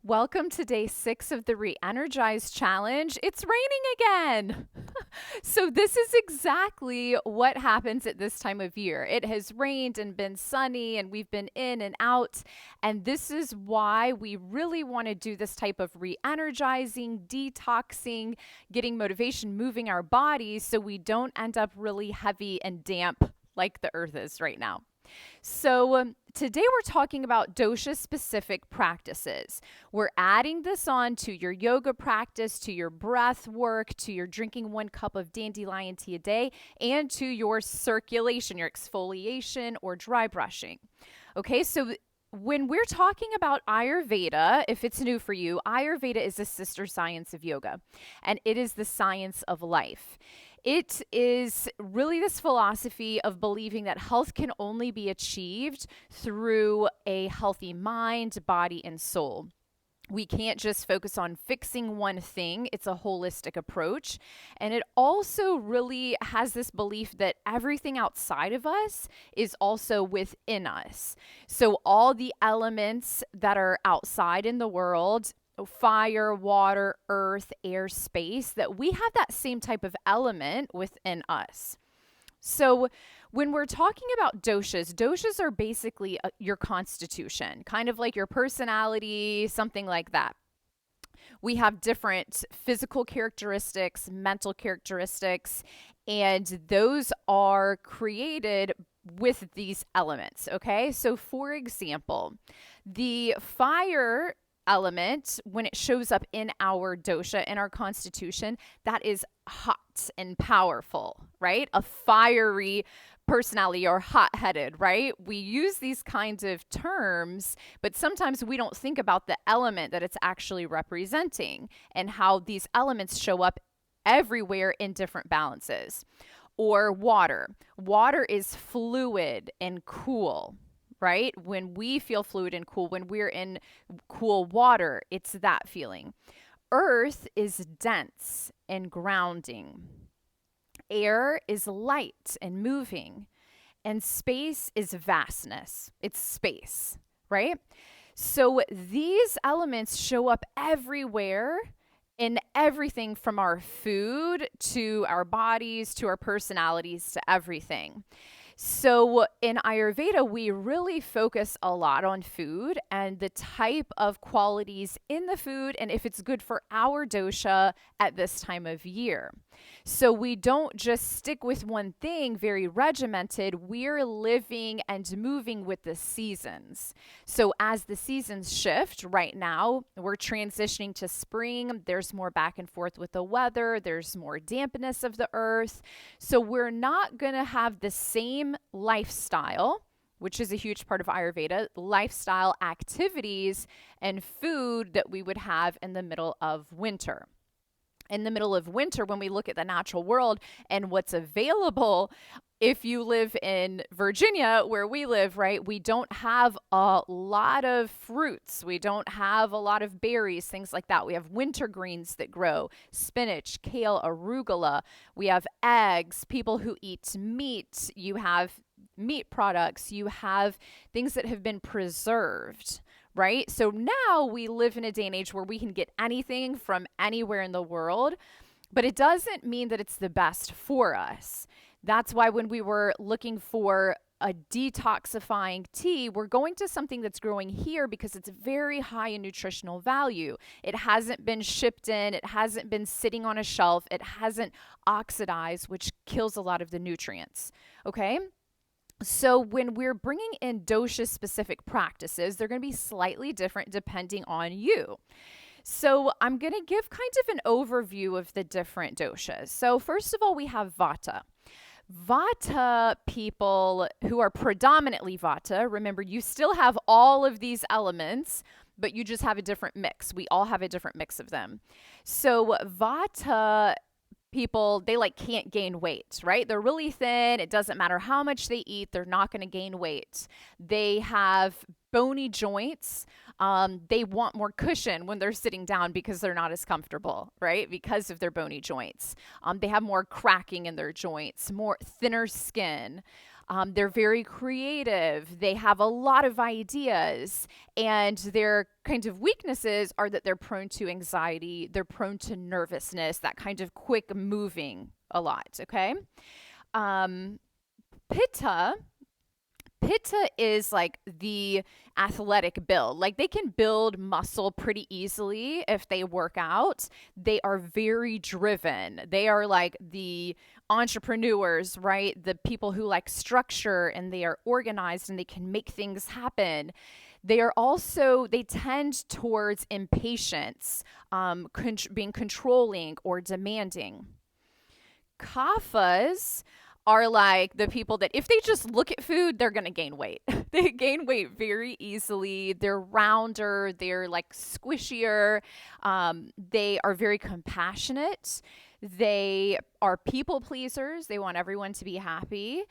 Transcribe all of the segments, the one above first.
Welcome to day 6 of the Re-Energize Challenge. It's raining again. So, this is exactly what happens at this time of year. It has rained and been sunny, and we've been in and out. And this is why we really want to do this type of re energizing, detoxing, getting motivation, moving our bodies so we don't end up really heavy and damp like the earth is right now. Today we're talking about dosha specific practices. We're adding this on to your yoga practice, to your breath work, to your drinking 1 cup of dandelion tea a day, and to your circulation, your exfoliation or dry brushing. Okay, so when we're talking about Ayurveda, if it's new for you, Ayurveda is a sister science of yoga, and it is the science of life. It is really this philosophy of believing that health can only be achieved through a healthy mind, body, and soul. We can't just focus on fixing one thing. It's a holistic approach. And it also really has this belief that everything outside of us is also within us. So, all the elements that are outside in the world, fire, water, earth, air, space, that we have that same type of element within us. So, when we're talking about doshas, doshas are basically your constitution, kind of like your personality, something like that. We have different physical characteristics, mental characteristics, and those are created with these elements. Okay. So, for example, the fire element, when it shows up in our dosha, in our constitution, that is hot and powerful, right? A fiery personality or hot headed, right? We use these kinds of terms, but sometimes we don't think about the element that it's actually representing and how these elements show up everywhere in different balances. Or water. Water is fluid and cool, right? When we feel fluid and cool, when we're in cool water, it's that feeling. Earth is dense and grounding. Air is light and moving. And space is vastness. It's space, right? So these elements show up everywhere in everything from our food to our bodies to our personalities to everything. So in Ayurveda, we really focus a lot on food and the type of qualities in the food and if it's good for our dosha at this time of year. So we don't just stick with one thing very regimented. We're living and moving with the seasons. So as the seasons shift right now, we're transitioning to spring. There's more back and forth with the weather. There's more dampness of the earth. So we're not going to have the same lifestyle, which is a huge part of Ayurveda, lifestyle activities and food that we would have in the middle of winter. In the middle of winter, when we look at the natural world and what's available, if you live in Virginia, where we live, right, we don't have a lot of fruits. We don't have a lot of berries, things like that. We have winter greens that grow, spinach, kale, arugula. We have eggs, people who eat meat. You have meat products. You have things that have been preserved, right? So now we live in a day and age where we can get anything from anywhere in the world, but it doesn't mean that it's the best for us. That's why when we were looking for a detoxifying tea, we're going to something that's growing here because it's very high in nutritional value. It hasn't been shipped in, it hasn't been sitting on a shelf, it hasn't oxidized, which kills a lot of the nutrients. Okay? So when we're bringing in dosha specific practices, they're going to be slightly different depending on you. So I'm going to give kind of an overview of the different doshas. So first of all, we have Vata. Vata people who are predominantly Vata, remember you still have all of these elements, but you just have a different mix. We all have a different mix of them. So Vata people, they like can't gain weight, right? They're really thin. It doesn't matter how much they eat. They're not going to gain weight. They have bony joints. They want more cushion when they're sitting down because they're not as comfortable, right? Because of their bony joints. They have more cracking in their joints, more thinner skin. They're very creative. They have a lot of ideas. And their kind of weaknesses are that they're prone to anxiety, they're prone to nervousness, that kind of quick moving a lot. Okay. Um, Pitta Pitta is like the athletic build. Like they can build muscle pretty easily if they work out. They are very driven. They are like the entrepreneurs, right? The people who like structure and they are organized and they can make things happen. They are also, they tend towards impatience, being controlling or demanding. Kaphas are like the people that if they just look at food, they're going to gain weight. They gain weight very easily. They're rounder, they're like squishier. They are very compassionate. They are people pleasers. They want everyone to be happy.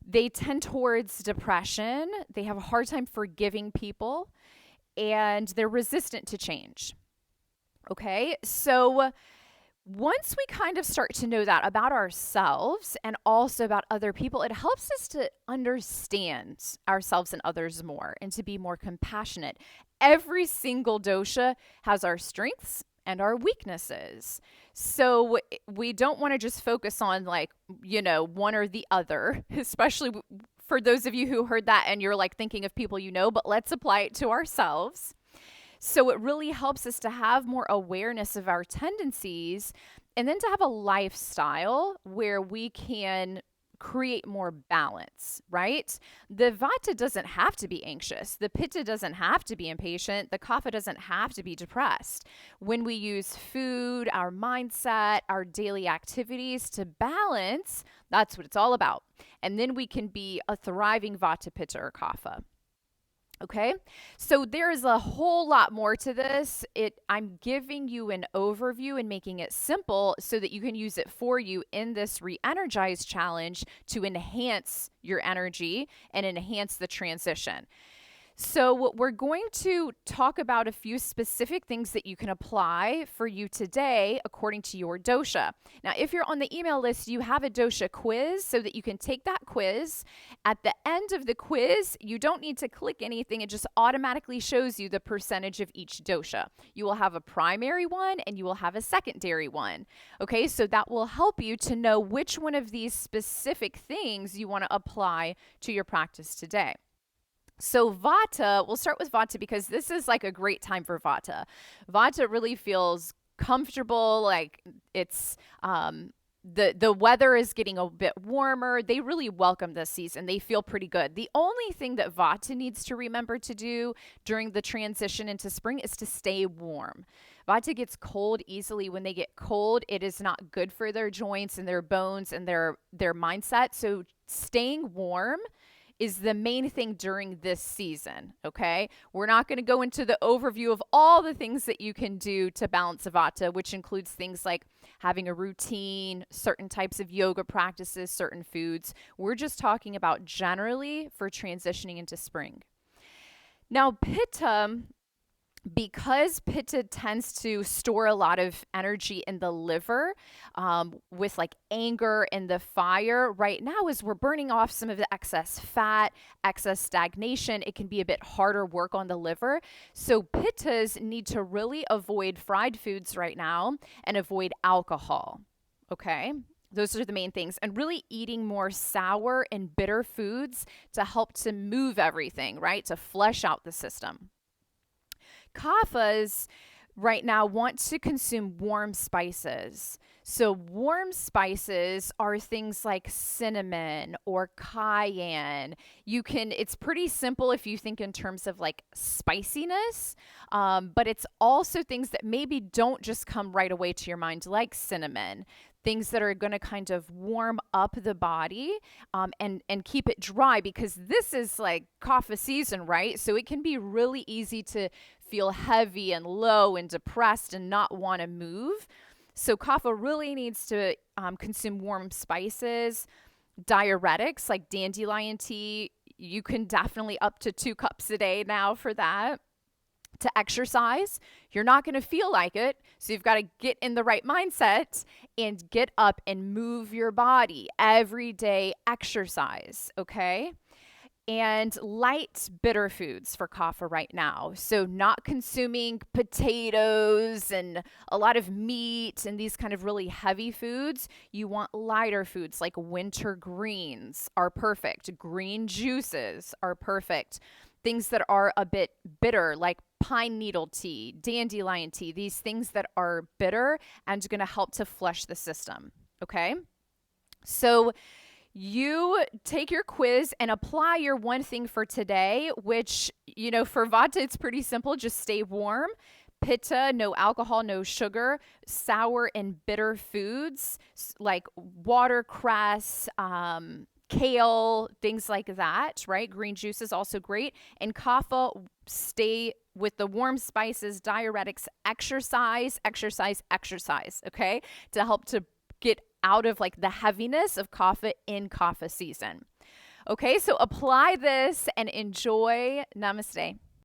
They tend towards depression. They have a hard time forgiving people and they're resistant to change. Okay, so once we kind of start to know that about ourselves and also about other people, it helps us to understand ourselves and others more and to be more compassionate. Every single dosha has our strengths and our weaknesses. So we don't want to just focus on like, one or the other, especially for those of you who heard that and you're like thinking of people but let's apply it to ourselves. So it really helps us to have more awareness of our tendencies and then to have a lifestyle where we can create more balance, right? The vata doesn't have to be anxious. The pitta doesn't have to be impatient. The kapha doesn't have to be depressed. When we use food, our mindset, our daily activities to balance, that's what it's all about. And then we can be a thriving vata, pitta, or kapha. Okay, so there is a whole lot more to this. I'm giving you an overview and making it simple so that you can use it for you in this re-energize challenge to enhance your energy and enhance the transition. So we're going to talk about a few specific things that you can apply for you today according to your dosha. Now, if you're on the email list, you have a dosha quiz so that you can take that quiz. At the end of the quiz, you don't need to click anything. It just automatically shows you the percentage of each dosha. You will have a primary one and you will have a secondary one. Okay, so that will help you to know which one of these specific things you want to apply to your practice today. So Vata, we'll start with Vata because this is like a great time for Vata. Vata really feels comfortable, like it's the weather is getting a bit warmer. They really welcome this season. They feel pretty good. The only thing that Vata needs to remember to do during the transition into spring is to stay warm. Vata gets cold easily. When they get cold, it is not good for their joints and their bones and their mindset. So staying warm is the main thing during this season, okay? We're not going to go into the overview of all the things that you can do to balance Vata, which includes things like having a routine, certain types of yoga practices, certain foods. We're just talking about generally for transitioning into spring. Now, Pitta, because Pitta tends to store a lot of energy in the liver with like anger and the fire right now as we're burning off some of the excess fat, excess stagnation, it can be a bit harder work on the liver. So Pittas need to really avoid fried foods right now and avoid alcohol. Okay. Those are the main things. And really eating more sour and bitter foods to help to move everything, right? To flesh out the system. Kaphas right now want to consume warm spices. So warm spices are things like cinnamon or cayenne. It's pretty simple if you think in terms of like spiciness, but it's also things that maybe don't just come right away to your mind, like cinnamon. Things that are going to kind of warm up the body and keep it dry, because this is like kapha season, right? So it can be really easy to feel heavy and low and depressed and not want to move. So kapha really needs to consume warm spices, diuretics like dandelion tea. You can definitely up to 2 cups a day now for that. to exercise. You're not going to feel like it. So you've got to get in the right mindset and get up and move your body. Everyday exercise, okay? And light bitter foods for kapha right now. So not consuming potatoes and a lot of meat and these kind of really heavy foods. You want lighter foods like winter greens are perfect. Green juices are perfect. Things that are a bit bitter like pine needle tea, dandelion tea, these things that are bitter and going to help to flush the system. Okay? So you take your quiz and apply your one thing for today, which, for Vata, it's pretty simple. Just stay warm. Pitta, no alcohol, no sugar. Sour and bitter foods like watercress, kale, things like that, right? Green juice is also great. And kapha, stay with the warm spices, diuretics, exercise, okay? To help to get out of like the heaviness of kapha in kapha season. Okay, so apply this and enjoy. Namaste.